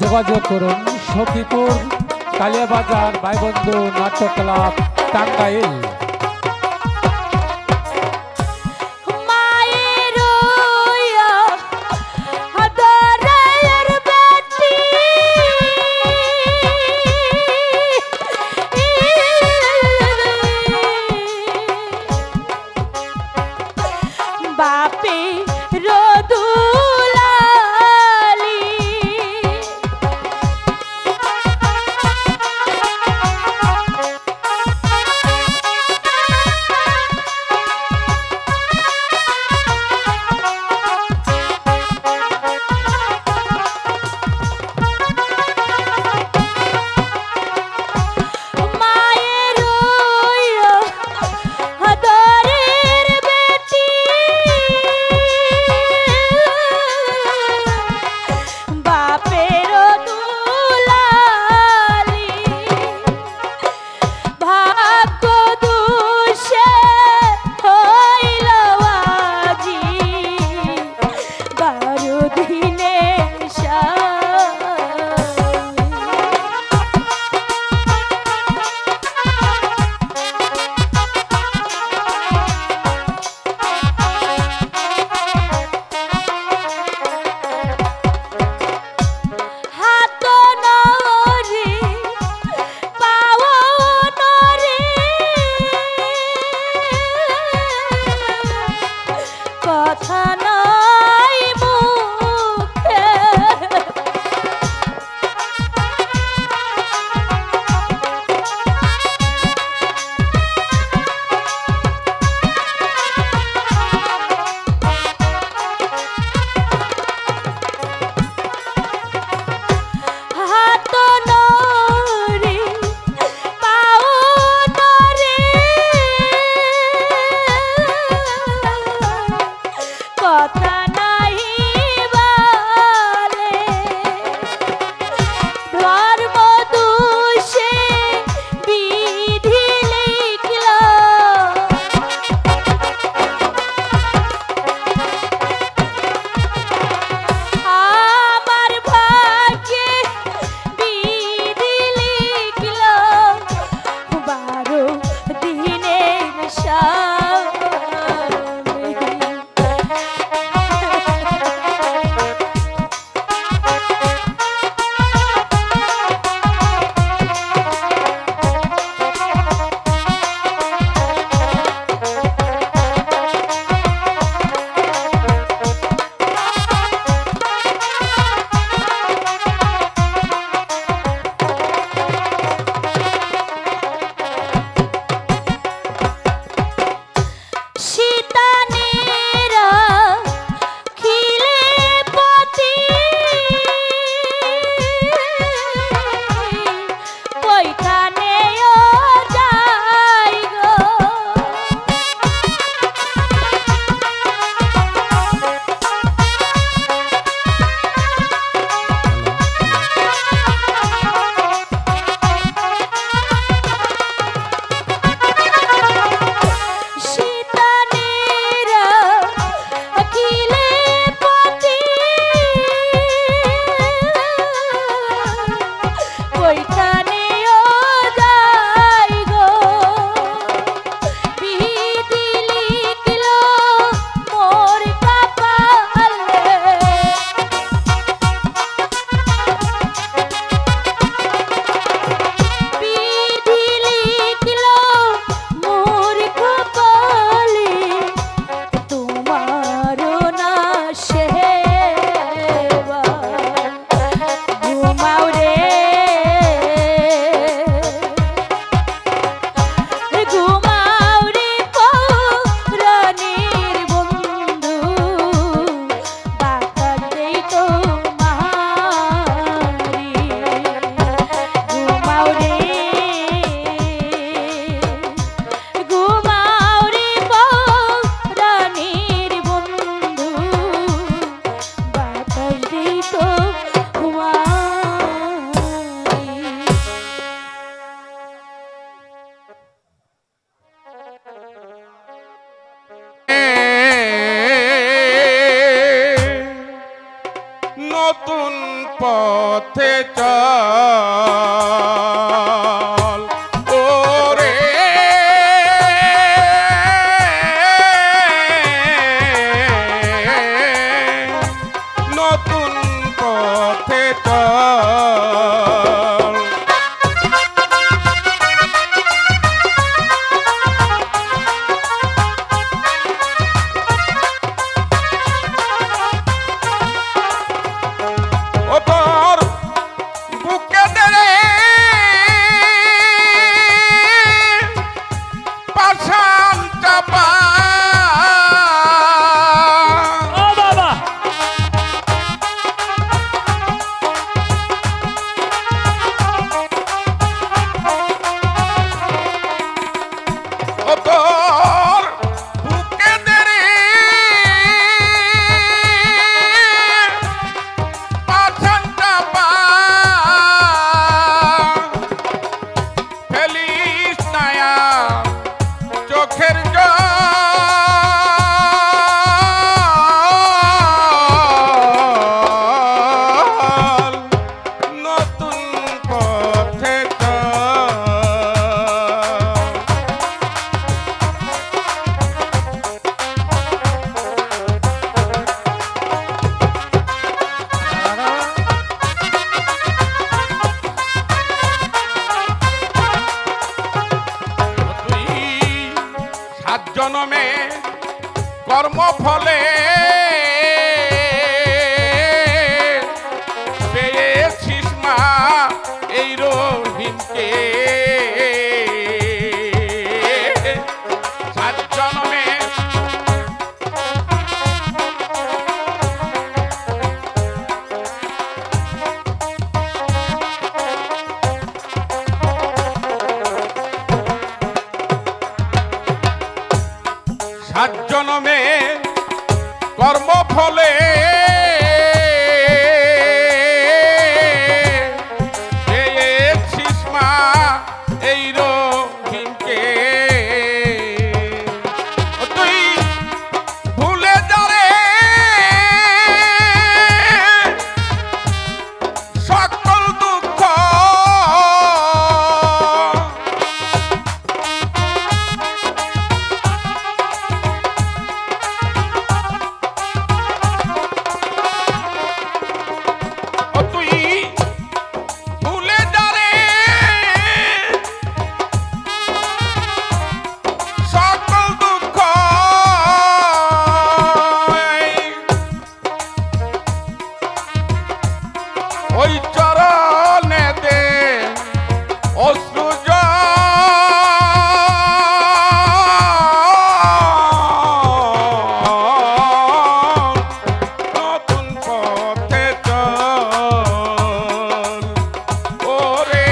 যোগাযোগ করুন সখীপুর কালিয়াবাজার ভাইবন্ধু নাট্য ক্লাব টাঙ্গাইল। নতুন পথে চল ওরে নতুন পথে চল ও তোর বুকে দেরে পাষাণ চাপা ও বাবা ও তোর বুকে দেরে পাষাণ চাপা ফেলিস নায়া চোখের জল নতুন পথে চল তুই 7 জনমে কর্মফলে পেয়েছিস মা এই রহিমকে 7 জনমে সাত জনমে কর্মফলে পেয়েছিস মা এই রহিমকে তুই ভুলে যারে সকল দুঃখ তুই ভুলে যারে সকল দুঃখ ওই চরণে দে অশ্রু নতুন পথে চল ওরে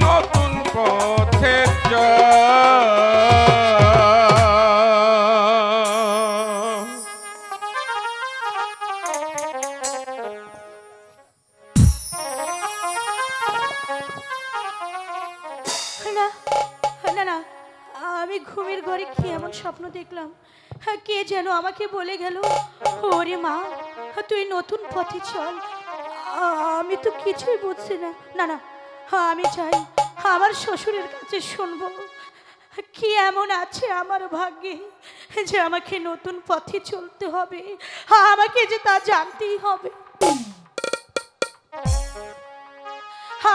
নতুন পথে চল না না না আমি ঘুমের ঘরে কি এমন স্বপ্ন দেখলাম কে যেন আমাকে বলে গেল ওরে মা তুই নতুন পথে চল আমি তো কিছুই বুঝছি না না না আমি চাই আমার শ্বশুরের কাছে শুনবো কি এমন আছে আমার ভাগ্যে যে আমাকে নতুন পথে চলতে হবে আমাকে যে তা জানতেই হবে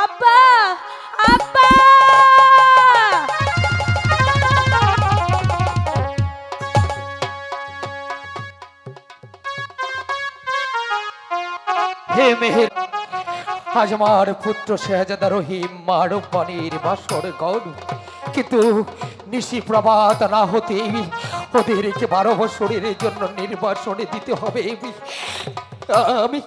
আব্বা আব্বা হে মেহের আজ আমার পুত্র শেহজাদা রহিম মারব্বানির বাসর গৌর কিন্তু নিশি প্রভাত না হতেই ওদেরকে 12 বছরের জন্য নির্বাসনে দিতে হবে আমি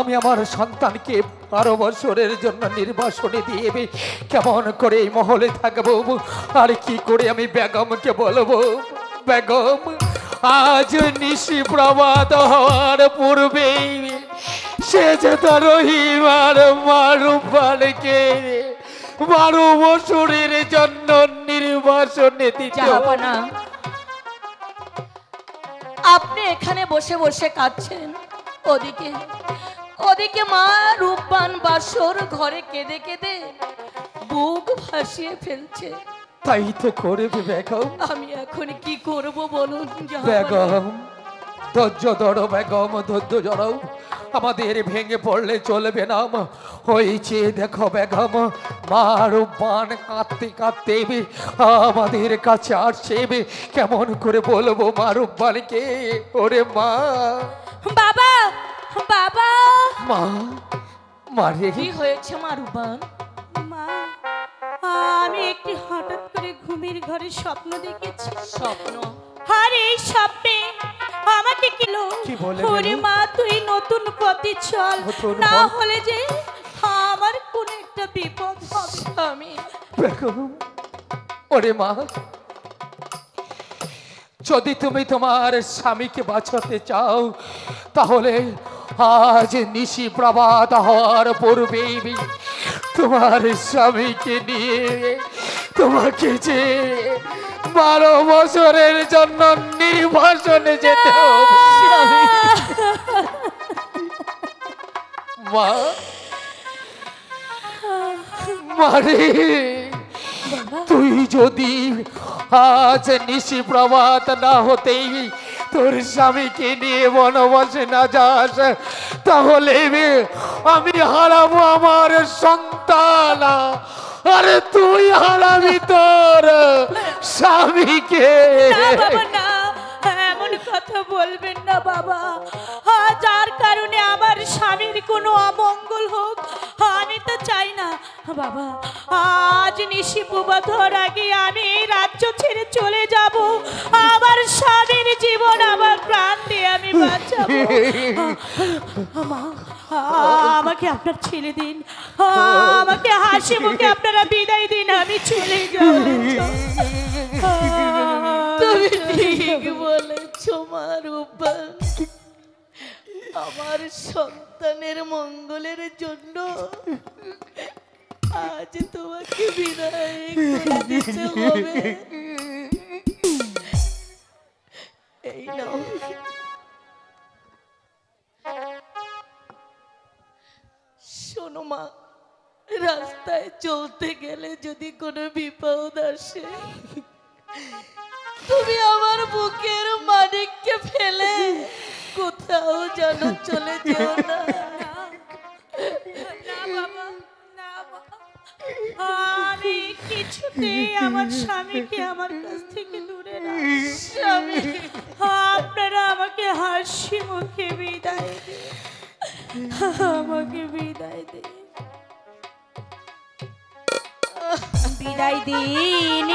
আমি আমার সন্তানকে 12 বছরের জন্য নির্বাসনে দিয়ে কেমন করে এই মহলে থাকবো আর কি করে আমি বেগমকে বলবো বেগম আজ নিশি প্রভাত হওয়ার পূর্বেই শেহজাদা রহিম আর মারুফানকে 12 বছরের জন্য নির্বাসনে দিতে জাহাপনা আপনি এখানে বসে বসে কাঁদছেন, ওদিকে ওদিকে মা রূপবান বাসর ঘরে কেঁদে কেঁদে বুক ভাসিয়ে ফেলছে। তাই তো করবে বেগম। আমি এখন কি করব বলুন বেগম ধৈর্য ধরো বেগম, ধৈর্য ধরো। আমাদের ভেঙে পড়লে চলবে না। হয়েছে দেখো বেগম, মা রূপবান কাঁদতে কাঁদতে আমাদের কাছে আসছে। কেমন করে বলবো মা রূপবানকে? ওরে মা, বাবা বাবা। মা মারে কি হয়েছে মা রূপবান? মা, আমি একটি হঠাৎ করে ঘুমের ঘরে স্বপ্ন দেখেছি। স্বপ্ন? আর এই স্বপ্নে আমাকে কিলো, ওরে মা তুই নতুন পথে চল, না হলে যে আমার কোন একটা বিপদ হবে। আমি ওরে মা, যদি তুমি তোমার স্বামীকে বাঁচাতে চাও তাহলে আজ নিশি প্রভাত হওয়ার পূর্বে তোমার স্বামীকে নিয়ে তোমাকে যে 12 বছরের জন্য নির্বাসনে যেতে হবে। মা মারে, তুই যদি আজ নিশি প্রভাত না হতেই তোর স্বামীকে নিয়ে বনবাসে না যাস তাহলে আমি হারাবো আমার সন্তান, আরে তুই হারাবি তোর স্বামীকে। এমন কথা বলবেন না বাবা, যার কারণে আমার স্বামীর কোনো অমঙ্গল হোক আমি তো চাই না বাবা। আজ নিশি প্রভাত হওয়ার আগে আমি এই রাজ্য ছেড়ে চলে যাব। আমার স্বামীর জীবন আমার প্রাণ দিয়ে আমি বাঁচাবো। মা, আমাকে আপনার ছেড়ে দিন, আমাকে হাসি মুখে আপনারা বিদায় দিন, আমি চলে যাব। তুমি ঠিক বলেছ মা রূপবান, আমার সন্তানের মঙ্গলের জন্য আজ তোমাকে বিদায় করে দিতে হবে। এই নাও, শোনো মা, রাস্তায় চলতে গেলে যদি কোনো বিপদ আসে তুমি আমার বুকের মানিককে ফেলে কোথাও যেন চলে যেও না। আমি কিছুতেই আমার স্বামীকে আমার কাছ থেকে দূরে রাখি। স্বামী, আপনারা আমাকে হাসি মুখে বিদায় দিন, আমাকে বিদায় দিন, বিদায় দিন।